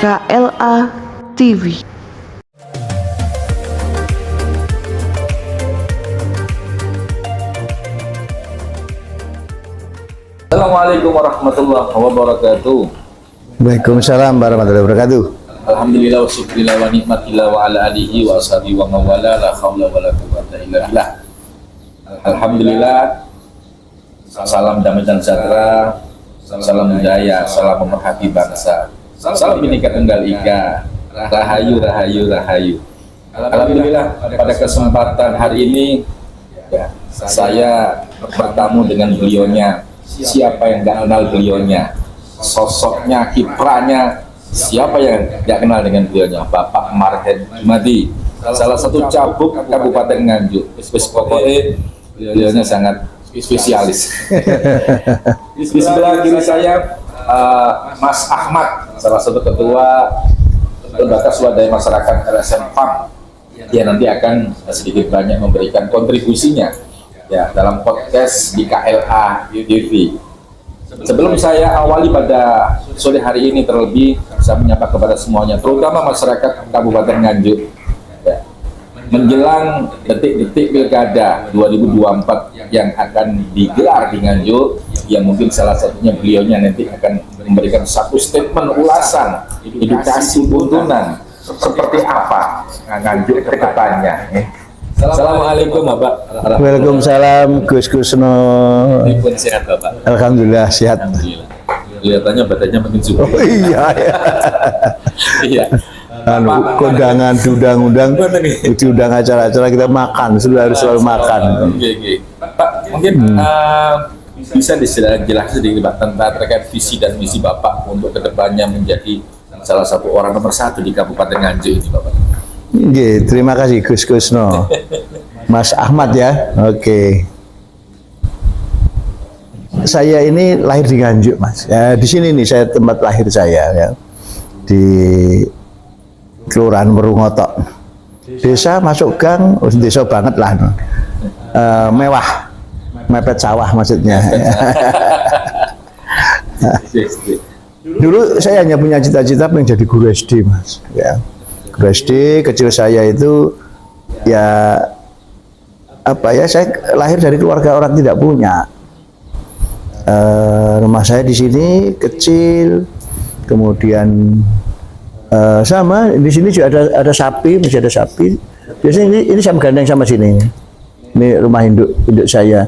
KLA TV. Assalamualaikum warahmatullahi wabarakatuh. Waalaikumsalam warahmatullahi wabarakatuh. Alhamdulillah wa syukurillah wa nikmatillah wa ala alihi wa ashabihi wa mawala la hawla wa la quwwata illa billah. Alhamdulillah. Salam damai dan sejahtera, salam budaya, salam pemerhati bangsa, salam Bhinneka Tunggal Ika, rahayu rahayu rahayu. Alhamdulillah pada kesempatan hari ini ya, saya bertemu dengan beliaunya. Siapa yang nggak kenal beliaunya, sosoknya, kiprahnya, siapa yang nggak kenal dengan beliaunya? Bapak Marhen Jumadi, salah satu cabuk Kabupaten Nganjuk. Pokoknya beliaunya sangat spesialis. Di sebelah kiri saya Mas Ahmad, salah satu ketua Lembaga Swadaya Masyarakat LSM PAM. Dia nanti akan sedikit banyak memberikan kontribusinya ya dalam podcast di KLA TV. Sebelum saya awali pada sore hari ini, terlebih saya menyapa kepada semuanya, terutama masyarakat Kabupaten Nganjuk ya, menjelang detik-detik Pilkada 2024 yang akan digelar di Nganjuk, yang mungkin salah satunya beliaunya nanti akan memberikan satu statement ulasan edukasi tuntunan seperti apa Nganjuk ke depannya. Assalamualaikum Bapak. Waalaikumsalam Gus Kusno. Pun sehat Bapak. Alhamdulillah sehat. Alhamdulillah. Kelihatannya badannya makin subur. Oh, iya ya. Iya. Kondangan diundang-undang, diundang acara-acara kita makan, harus selalu makan. Oke. Pak, mungkin bisa dijelaskan sedikit Pak tentang terkait visi dan misi Bapak untuk kedepannya menjadi salah satu orang nomor satu di Kabupaten Nganjuk ini Bapak. Oke, terima kasih Gus Kusno. Mas Ahmad ya. Oke. Saya ini lahir di Nganjuk, Mas. Ya, di sini nih saya tempat lahir saya ya. Di Kelurahan Merungotok. Desa masuk gang, desa banget lah. Mewah. Mepet sawah maksudnya. Dulu saya hanya punya cita-cita pengen jadi guru SD, Mas. Ya. Guru SD kecil saya itu ya apa ya, saya lahir dari keluarga orang tidak punya. Rumah saya di sini kecil, kemudian sama di sini juga ada sapi, masih ada sapi. Biasanya ini saya menggandeng sama sini. Ini rumah induk saya.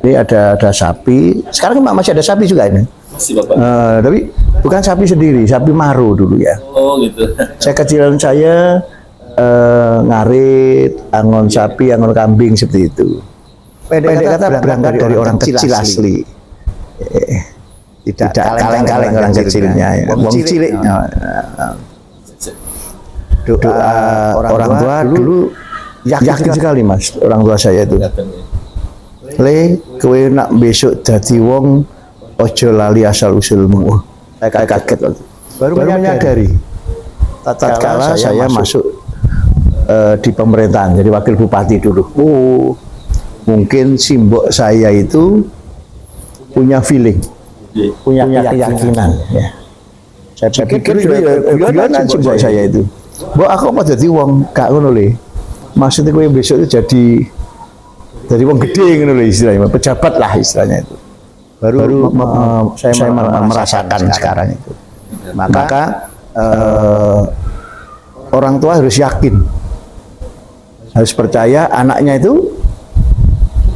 Ini ada sapi. Sekarang masih ada sapi juga ini. Masih Bapak. Tapi bukan sapi sendiri, sapi maru dulu ya. Oh gitu. Saya kecilan saya ngarit, angon sapi, angon kambing seperti itu. Pendek kata berangkat dari orang kecil asli. Tidak kaleng-kaleng orang kecilnya. Wong cilik. Doa orang tua dulu yakin sekali Mas, orang tua saya itu. Le, kowe nak besok dadi wong ojo lali asal usulmu. Saya kaget waktu. Baru menyadari. Tatkala saya masuk di pemerintahan jadi wakil bupati dulu. Oh, mungkin simbok saya itu punya feeling, punya keyakinan. Ya. Saya pikir bagaimana simbok saya itu. Mbok aku apa jadi wong gak ngono le. Maksudnya kowe besok itu jadi wong gede ngono le istilahnya, pejabat lah istilahnya itu. Baru saya merasakan sekarang itu. Maka orang tua harus yakin, harus percaya anaknya itu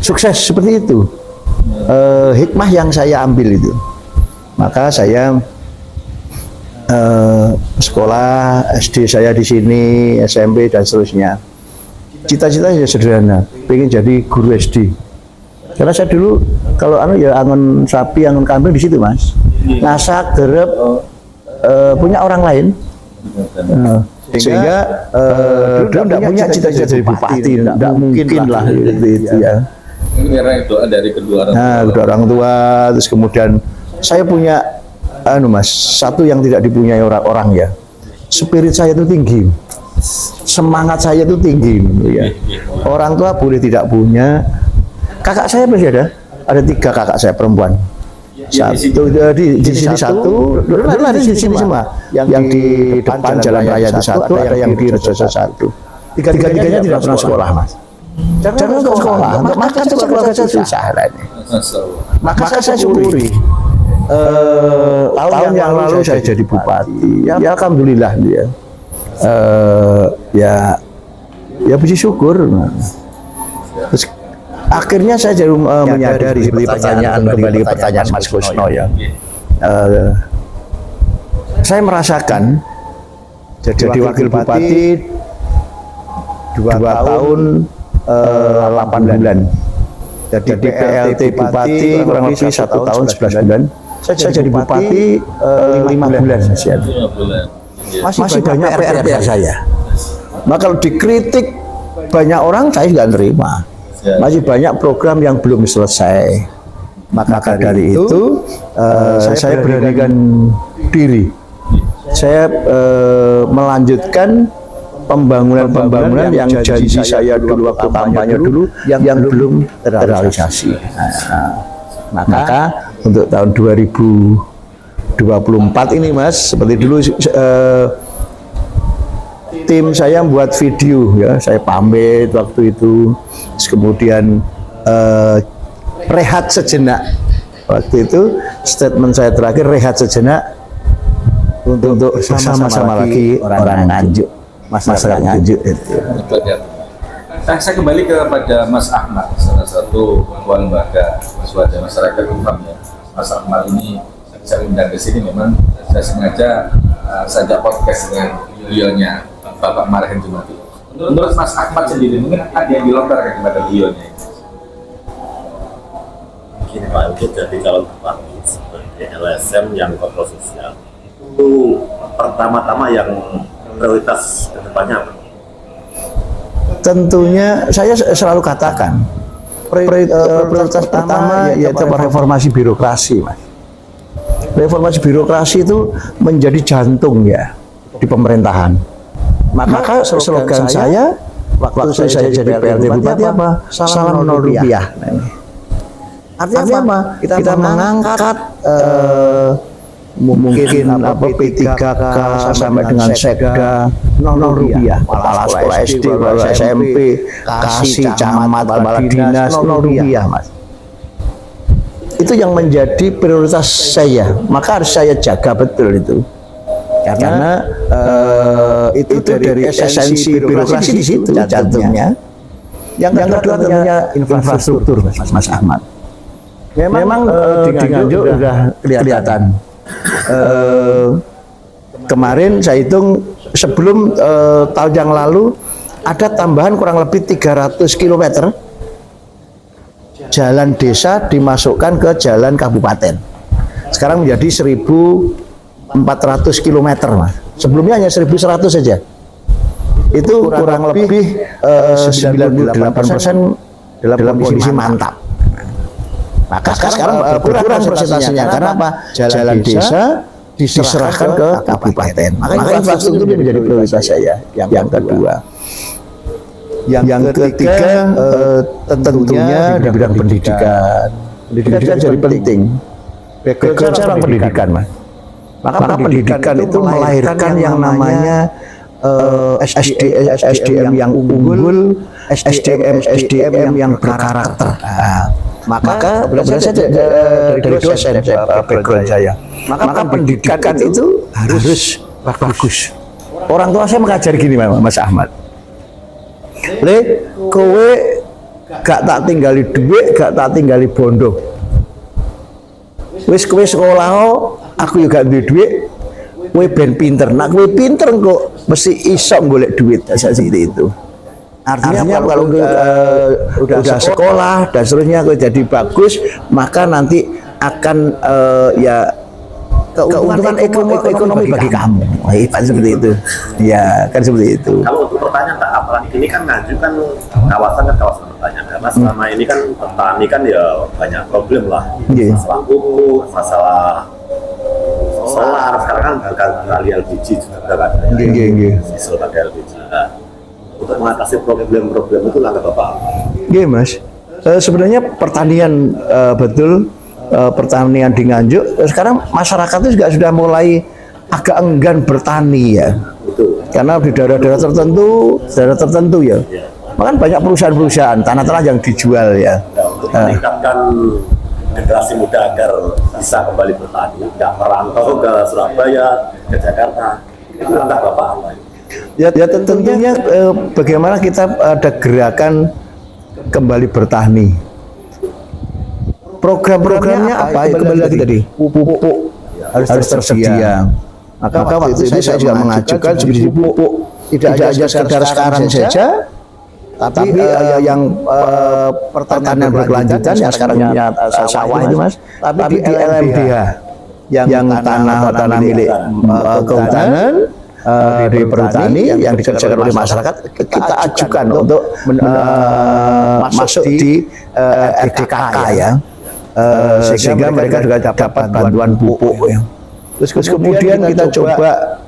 sukses seperti itu. Hikmah yang saya ambil itu. Maka saya sekolah SD saya di sini, SMP dan seterusnya. Cita-citanya sederhana, pengen jadi guru SD. Karena saya dulu kalau ya angon sapi, angon kambing di situ Mas. Ngasak, gerep, punya orang lain. Sehingga dulu tidak punya cita-cita jadi bupati, tidak mungkin lah itu ya. Ini doa dari kedua orang tua. Nah, kedua orang tua, terus kemudian saya punya Mas, satu yang tidak dipunyai orang-orang ya. Spirit saya itu tinggi. Semangat saya itu tinggi ya. Orang tua boleh tidak punya. Kakak saya masih ada 3 kakak saya perempuan. satu di sini satu, dulu ada di sini semua. Yang di depan Jalan Raya itu satu, ada yang di Rejoso satu. Tiga-tiganya tidak pernah sekolah, Mas. Jangan untuk sekolah, maka sekolah saya susah ini. Maka saya syukuri. Tahun yang lalu saya jadi bupati. Ya alhamdulillah dia. Ya puji syukur. Terus akhirnya saya jadi menyadari seperti pertanyaan kembali ke pertanyaan Mas Kusno ya. Saya merasakan jadi wakil bupati 2 tahun 8 bulan. Jadi PLT bupati kurang lebih 1 tahun 11 bulan. Saya jadi bupati 5 bulan saja. Masih banyak PR saya. Maka kalau dikritik banyak orang saya nggak terima. Masih banyak program yang belum selesai. Maka dari itu saya beranikan diri. Saya melanjutkan pembangunan yang janji saya dulu waktu kampanye dulu yang belum terrealisasi. Maka untuk tahun 2024 ini, Mas, seperti dulu tim saya buat video ya, saya pamit waktu itu, terus kemudian rehat sejenak. Waktu itu statement saya terakhir rehat sejenak untuk bersama-sama lagi orang Nganjuk, masyarakat Nganjuk itu. Saya kembali kepada Mas Ahmad, salah satu ketua lembaga swadaya masyarakat UMAM ya. Mas Ahmad ini saya undang ke sini memang saya sengaja saja podcast dengan beliaunya Bapak Marhen Jumati. Menurut Mas Ahmad sendiri mungkin ada yang dilontarkan kepada beliaunya. Gini Pak, untuk jadi calon bupati sebagai LSM yang kontrol sosial itu pertama-tama yang prioritas kedepannya apa? Tentunya saya selalu katakan prioritas pertama yaitu reformasi birokrasi, Mas. Reformasi birokrasi itu menjadi jantung ya di pemerintahan. Maka slogan saya waktu saya jadi PLT Bupati apa? Salam 0 rupiah. Artinya apa? Kita mengangkat mungkin P3K sampai dengan Sekda 0 rupiah. Kepala sekolah SD, kepala SMP, kasih camat, kepala dinas 0 rupiah, Mas. Itu yang menjadi prioritas saya. Maka harus saya jaga betul itu. Karena itu dari esensi birokrasi di situ jantungnya. Yang kedua tentunya infrastruktur, Mas Ahmad. Memang di Nganjuk sudah kelihatan. Kemarin saya hitung sebelum tahun yang lalu ada tambahan kurang lebih 300 km jalan desa dimasukkan ke jalan kabupaten. Sekarang menjadi 1.400 km, Mas. Sebelumnya hanya 1.100 saja. Itu kurang lebih 98% dalam kondisi mantap. Maka sekarang berkurang persentasenya karena apa? Jalan desa diserahkan ke kabupaten. Maka infrastruktur menjadi prioritas saya. Yang kedua. Yang ketiga tentunya di bidang pendidikan. Pendidikan jadi penting. Background orang pendidikan, Mas. Maka pendidikan itu melahirkan yang namanya SDM yang unggul, SDM yang berkarakter. Maka belajar saya dari dosen background saya. Maka pendidikan itu harus bagus. Orang tua saya mengajar gini, Mas Ahmad. Kowe gak tak tinggali duit, gak tak tinggali bondo. Wis kowe sekolah aku juga duwe duit. Kowe ben pinter. Nak kowe pinter kok mesti iso golek duit seperti itu. Artinya kalau udah sekolah dan seterusnya jadi bagus, maka nanti akan keuntungan ekonomi bagi kamu. Kan seperti itu. Ya, kan seperti itu. Kalau untuk pertanyaan Pak, apalagi ini kan Nganjuk kan kawasan pertanian. Karena selama ini kan petani kan ya banyak problem lah. Masalah pupuk, masalah solar, sekarang kan berkali LPG juga kan. Diesel pakai LPG. Untuk mengatasi problem-problem itu langkah Bapak. Mas. Sebenarnya pertanian betul pertanian di Nganjuk. Sekarang masyarakat itu juga sudah mulai agak enggan bertani ya. Betul. Karena di daerah-daerah tertentu ya. Bahkan banyak perusahaan-perusahaan tanah-tanah yang dijual ya. Untuk meningkatkan generasi muda agar bisa kembali bertani, nggak merantau ke Surabaya, ke Jakarta. Itu entah Bapak apa? Ya tentunya bagaimana kita ada gerakan kembali bertani. Program-programnya apa? Kembali lagi tadi, pupuk harus tersedia. Maka waktu itu saya juga mengajukan subsidi pupuk tidak hanya sekedar sekarang saja, tapi yang pertanian berkelanjutan yang sekarang punya sawah itu Mas, tapi di LMDH yang tanah milik kehutanan di perhutani yang dikerjakan oleh masyarakat, kita ajukan untuk masuk di RDKK ya, sehingga mereka juga dapat bantuan pupuk ya. Terus kemudian kita coba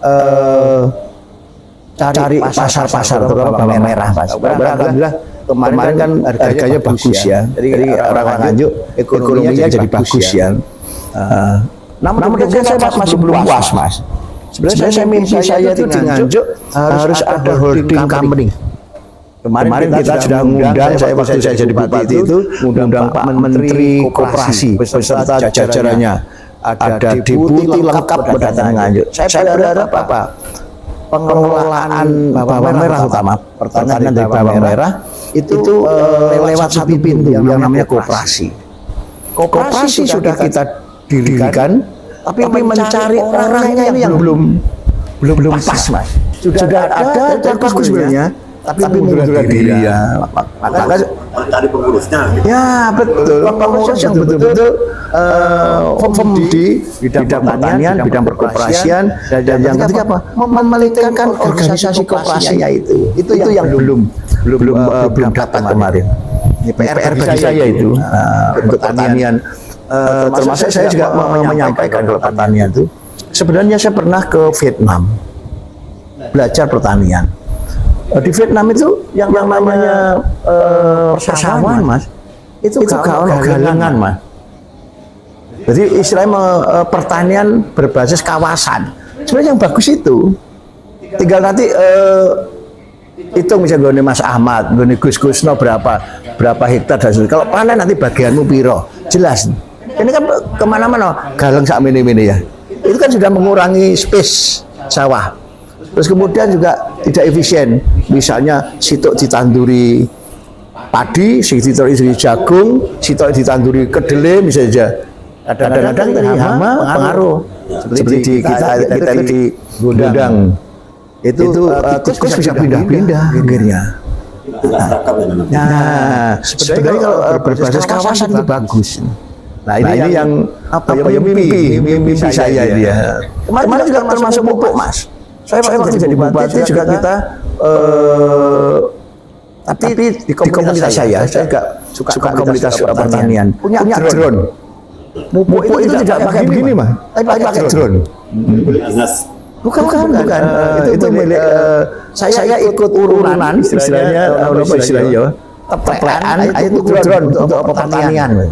cari pasar-pasar terutama bawang merah Mas. Alhamdulillah kemarin kan harganya bagus ya. Jadi orang Nganjuk ekonominya jadi bagus ya. Namun saya masih belum puas Mas. Sebenarnya saya mimpi saya itu di Nganjuk harus ada holding company. Kemarin kita sudah mengundang, waktu saya jadi bupati itu mengundang Pak Menteri Koperasi beserta jajarannya. Ada deputi lengkap berdatang Nganjuk. Saya berharap apa? Pengelolaan bawang merah utama pertanian dari bawang merah itu lewat satu pintu yang namanya koperasi. Koperasi sudah kita dirikan, tapi mencari orangnya yang belum pas Mas. Sudah ada bagus sebenarnya, tapi mundur diri ya. Maka mencari pengurusnya. Ya betul, pengurus yang betul-betul firm di bidang pertanian, bidang perkoperasian, dan yang ketiga apa? Memelibatkan organisasi koperasinya itu yang belum dapat kemarin. Ini PR bagi saya itu untuk pertanian. Termasuk saya juga menyampaikan kalau pertanian itu sebenarnya saya pernah ke Vietnam belajar pertanian. Di Vietnam itu yang namanya persawahan Mas, itu galengan Mas. Jadi istilahnya pertanian berbasis kawasan. Sebenarnya yang bagus itu tinggal nanti hitung misalnya gue Mas Ahmad, gue Gus Gusno berapa hektar dan sebagainya. Kalau panen nanti bagianmu piro, jelas. Ini kan kemana-mana galeng sak mini-mini ya. Itu kan sudah mengurangi space sawah. Terus kemudian juga tidak efisien. Misalnya sitok ditanduri padi, sitok ditanduri jagung, sitok ditanduri kedelai misalnya. Kadang-kadang dari hama pengaruh. Seperti di kita di Gondang. Itu tikus bisa pindah-pindah akhirnya. Nah, sebenarnya kalau berbasis kawasan itu bagus. Nah ini yang mimpi saya dia. Kemarin juga termasuk pupuk Mas. Saya waktu jadi bupati juga kita tapi di komunitas saya juga suka komunitas pertanian punya drone. Pupuk itu tidak pakai begini Mas, tapi pakai drone. Bukan. Itu milik saya ikut urunan istilahnya teplean itu drone untuk pertanian.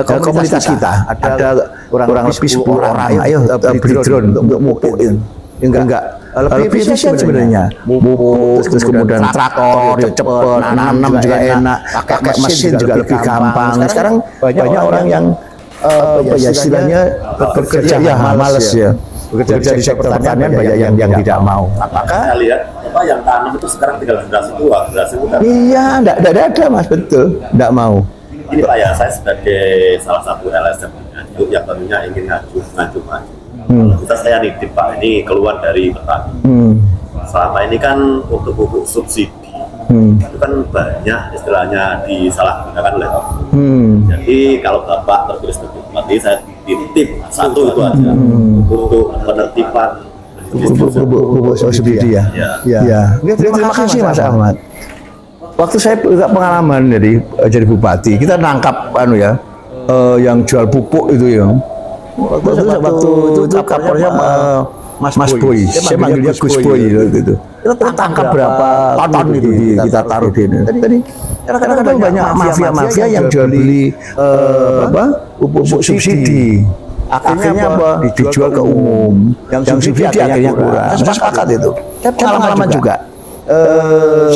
Komunitas kita ada kurang lebih 10 orang. Ayo beli drone untuk pupuk itu. Enggak. Lebih efisien sebenarnya. Pupuk, terus kemudian traktor, cepat, nanam juga enak, pakai mesin juga lebih gampang. Sekarang banyak orang yang istilahnya bekerja malas ya. Bekerja di sektor pertanian banyak yang tidak mau. Apakah saya lihat yang tanam itu sekarang tinggal generasi tua, generasi muda? Iya, enggak ada Mas, betul. Enggak mau. Ini Pak ya, saya sebagai salah satu LSM yang tentunya ingin ngaju maju. Kita saya nitip Pak, ini keluar dari petani. Selama ini kan untuk pupuk subsidi itu kan banyak istilahnya disalahgunakan oleh Jadi kalau Bapak terpilih sebagai bupati, saya titip satu itu aja untuk penertiban pupuk subsidi ya. Terima kasih Mas Ahmad. Waktu saya juga pengalaman jadi bupati, kita nangkap yang jual pupuk itu ya. Waktu itu kapolnya Mas Boy, saya manggilnya Gus Boy gitu. Kita tangkap berapa ton itu kita taruh di ini. Tadi Karena banyak mafia-mafia yang jual beli pupuk subsidi. Akhirnya apa? Dijual ke umum. Yang subsidi akhirnya kurang. Saya sepakat itu. Saya pengalaman juga.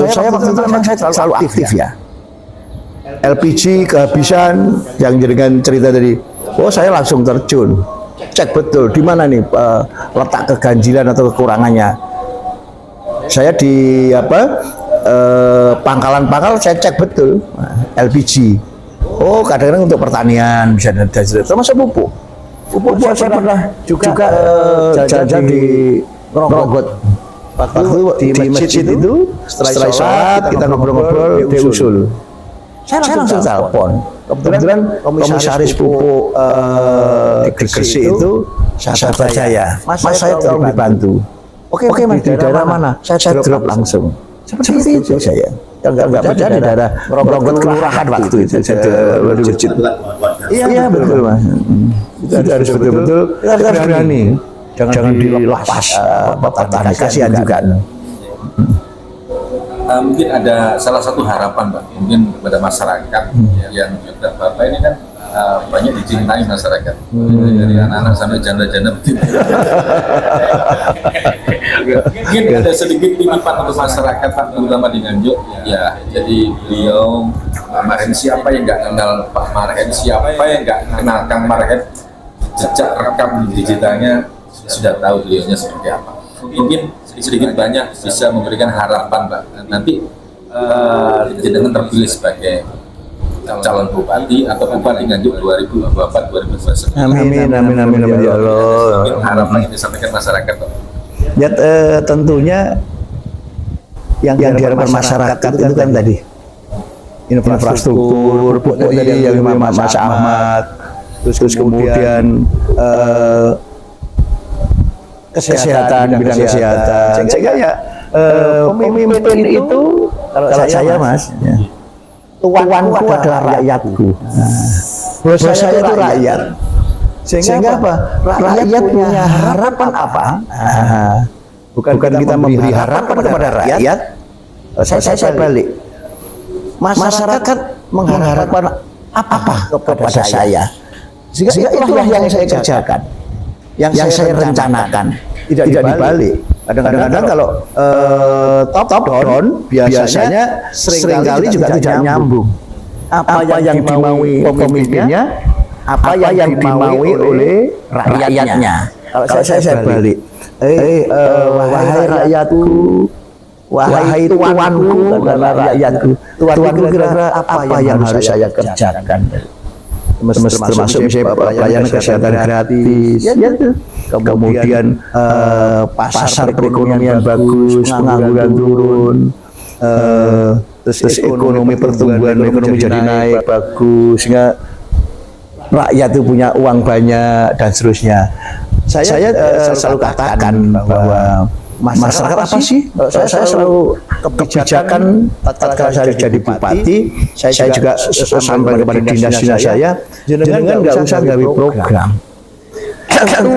Saya waktu itu memang saya selalu aktif ya. LPG kehabisan, yang dengan cerita tadi, saya langsung terjun, cek betul di mana nih letak keganjilan atau kekurangannya. Saya di pangkalan-pangkal saya cek betul LPG. Kadang-kadang untuk pertanian bisa dan termasuk pupuk. Pupuk saya pernah juga jalan di Ngerogot. Waktu di masjid itu setelah sholat kita ngobrol-ngobrol dia usul. Saya langsung telepon. Kebetulan komisaris pupuk di Gresik itu sahabat saya. Mas saya tolong dibantu. Oke Mas, di daerah mana? Saya drop langsung. Seperti itu saya. Yang nggak percaya di daerah Ngerogot kelurahan waktu itu. Iya betul Mas. Itu harus betul-betul kita berani. Jangan dilepas petani, kasihan juga. Mungkin ada salah satu harapan Pak, mungkin kepada masyarakat yang juga Bapak ini kan banyak dicintai masyarakat, dari anak-anak sampai janda-janda begitu. Mungkin ada sedikit titipan untuk masyarakat Pak, terutama di Nganjuk. Ya, jadi beliau Marhen, siapa yang nggak kenal Pak Marhen, siapa yang nggak kenal Kang Marhen, jejak rekam digitalnya sudah tahu beliaunya seperti apa. Mungkin sedikit banyak bisa memberikan harapan Pak. Nanti jenengan terpilih sebagai calon bupati atau bupati Nganjuk 2024-2029. Amin ya Allah. Mungkin harapan yang disampaikan masyarakat Pak. Ya tentunya yang diharapkan masyarakat itu kan tadi infrastruktur, tadi yang Mas Ahmad, terus kemudian kesehatan, bidang kesehatan. Sehingga ya pemimpin itu kalau saya Mas, ya, tuanku adalah rakyatku. Bos saya itu rakyat. Sehingga apa? Rakyat punya harapan apa? Bukan kita memberi harapan kepada rakyat. Saya balik. Masyarakat mengharapkan apa kepada saya? Sehingga itulah yang saya kerjakan. Yang saya rencanakan tidak dibalik. Kadang-kadang kalau top down biasanya seringkali juga tidak nyambung. Apa yang dimaui pemimpinnya, apa yang dimaui oleh rakyatnya. Kalau saya balik, wahai rakyatku, wahai tuanku adalah rakyatku. Tuanku kira-kira apa yang harus saya kerjakan? Termasuk misalnya pelayanan kesehatan gratis, kemudian pasar perekonomian bagus, pengangguran turun, terus ekonomi pertumbuhan ekonomi jadi naik bagus, sehingga rakyat itu punya uang banyak dan seterusnya. Saya selalu katakan bahwa masyarakat apa sih? Saya selalu kebijakan tatkala saya jadi bupati, saya juga sampaikan kepada dinas-dinas saya, jangan nggak usah gawe program.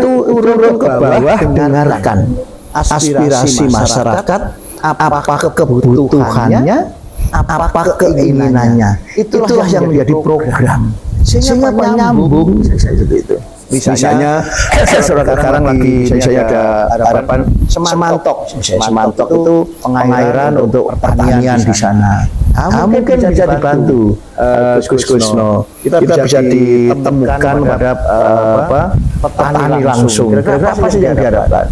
Turun ke bawah, dengarkan aspirasi masyarakat, apa kebutuhannya, apa keinginannya. Itulah yang menjadi program. Sehingga menyambung seperti itu. Misalnya sekarang lagi saya ada harapan Semantok itu pengairan untuk pertanian di sana. Mungkin bisa dibantu Gus Gusno. Kita bisa ditemukan pada petani langsung. Kira-kira apa sih yang diharapkan?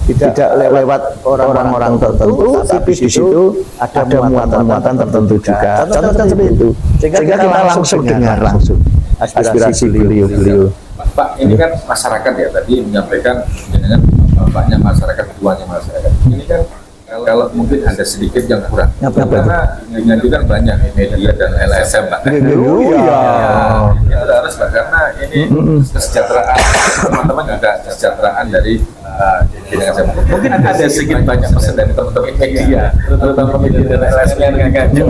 Tidak lewat orang-orang tertentu, tapi di situ ada muatan-muatan tertentu juga. Contohnya seperti itu. Sehingga kita langsung dengar langsung aspirasi beliau. Pak, ini kan masyarakat ya tadi menyampaikan dengan bapaknya masyarakat, tuanya masyarakat. Ini kan kalau mungkin ada sedikit yang kurang. Karena dengan juga banyak media dan LSM Pak. Iya. Kita harus Pak, karena ini kesejahteraan teman-teman juga kesejahteraan dari dengan saya. Mungkin ada sedikit banyak pesan dari teman-teman media, terutama media dan LSM yang ngajak.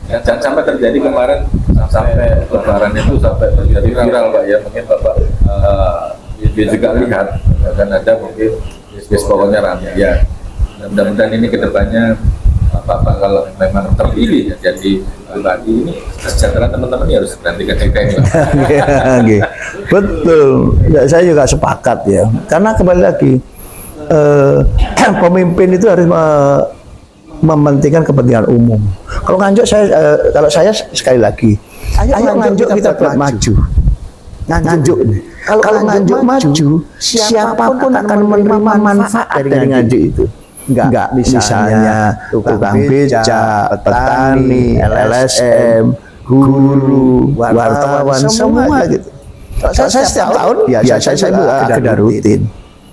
Jangan sampai terjadi kemarin sampai lebaran itu sampai terjadi viral Pak ya, mungkin Bapak dia juga lihat dan ada mungkin pokoknya ramai ya. Mudah-mudahan ini kedepannya Bapak kalau memang terpilih ya jadi pribadi ini kesejahteraan teman-teman ini harus berhenti kecengkeng. Nggih. Betul. Ya, saya juga sepakat ya. Karena kembali lagi pemimpin itu harus mementingkan kepentingan umum. Kalau nganjuk kalau saya sekali lagi, ayo nganjuk kita buat maju. Nganjuk. Kalau nganjuk maju, siapapun akan menerima manfaat dari nganjuk itu. Enggak, misalnya tukang beca, petani, LSM, guru, wartawan, semua gitu. Saya setiap tahun, saya agenda rutin.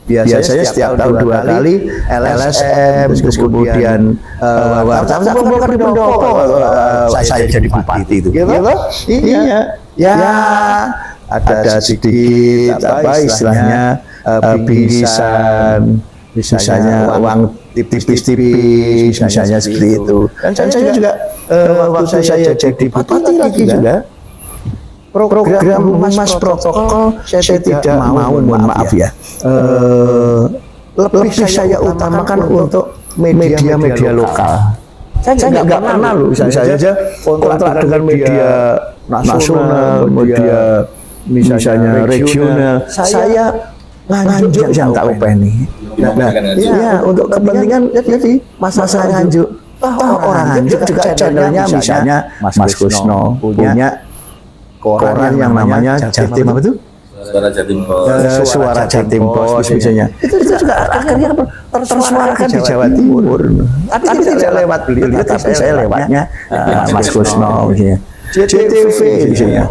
Biasanya setiap tahun 2 kali LSM, terus kemudian wartawan kumpulkan di pendopo, saya jadi bupati itu. Iya. Ya, ada sedikit apa istilahnya bingkisan, misalnya uang tipis-tipis, misalnya seperti itu. Dan saya juga waktu saya jadi bupati lagi juga program Mas Protokol saya tidak mau, mohon maaf ya, lebih saya utamakan untuk media-media lokal. Saya nggak pernah loh, saya aja kontrak dengan media nasional, media misalnya regional. Saya nganjuk yang tak upeni. Nah, ya untuk kepentingan jadi masalah nganjuk. Orang nganjuk juga channelnya misalnya Mas Kusno punya koran yang namanya Jatim apa itu? Suara Jatim Pos. Suara Jatim Pos misalnya. Itu juga akhirnya tersuarakan di Jawa Timur. Tapi tidak lewat beliau, tapi saya lewatnya Mas Kusno misalnya. JTV misalnya.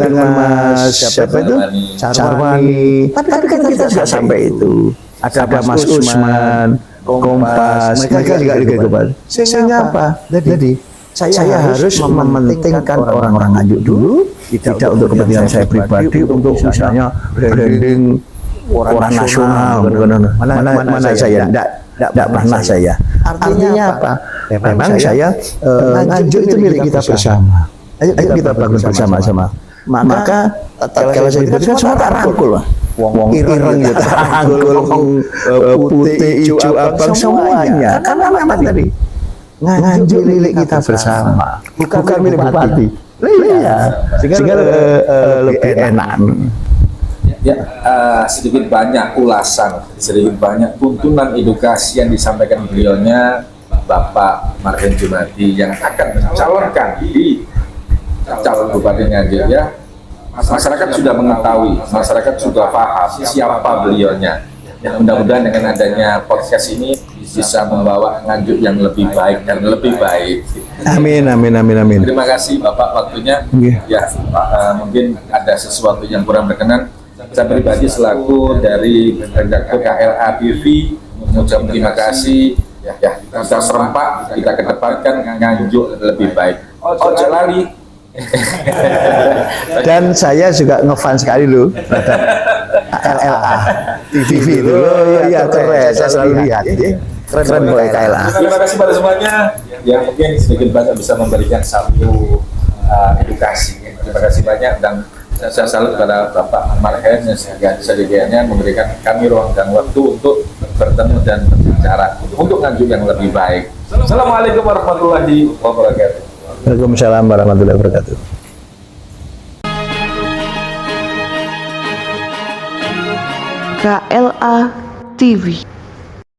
Dengan Mas siapa itu? Sarwani. Tapi kan kita juga sampai itu. Ada Mas Usman, Kompas, mereka juga Kompas. Sehingga apa? Jadi saya harus mementingkan orang-orang Nganjuk dulu, tidak untuk kepentingan saya pribadi, untuk misalnya branding orang nasional. Mana saya tidak pernah saya. Artinya apa? Memang saya Nganjuk itu milik kita bersama. Ayo kita bangun bersama-sama. Maka kalau saya itu kan semua tak rangkul, wong ireng gitu, rangkul, putih, hijau, abang semuanya. Karena memang tadi Nganjuk milik kita bersama, bukan milik bupati. Iya, sehingga lebih enak. Ya, sedikit banyak ulasan, sedikit banyak tuntunan edukasi yang disampaikan beliaunya Bapak Marhen Jumadi yang akan mencalonkan di calon Bupati Nganjuk ya. Masyarakat sudah mengetahui, masyarakat sudah paham siapa beliaunya. Ya, mudah-mudahan dengan adanya podcast ini bisa membawa Nganjuk yang lebih baik dan lebih baik. Amin. Terima kasih Bapak waktunya. Ya, mungkin ada sesuatu yang kurang berkenan. Saya pribadi selaku dari redaktur KLA TV mengucapkan terima kasih. Ya, kita serempak, kita kedepankan Nganjuk lebih baik. Ojo lali. Dan saya juga ngefans sekali loh terhadap KLA TV itu. Ya keren, saya selalu lihat. Keren boy KLA. Terima kasih pada semuanya yang mungkin sedikit banyak bisa memberikan satu edukasi. Terima kasih banyak dan saya salut kepada Bapak Marhen yang sedianya memberikan kami ruang dan waktu untuk bertemu dan berbicara untuk Nganjuk yang lebih baik. Assalamualaikum warahmatullahi wabarakatuh. Waalaikumsalam warahmatullahi wabarakatuh. KLA TV.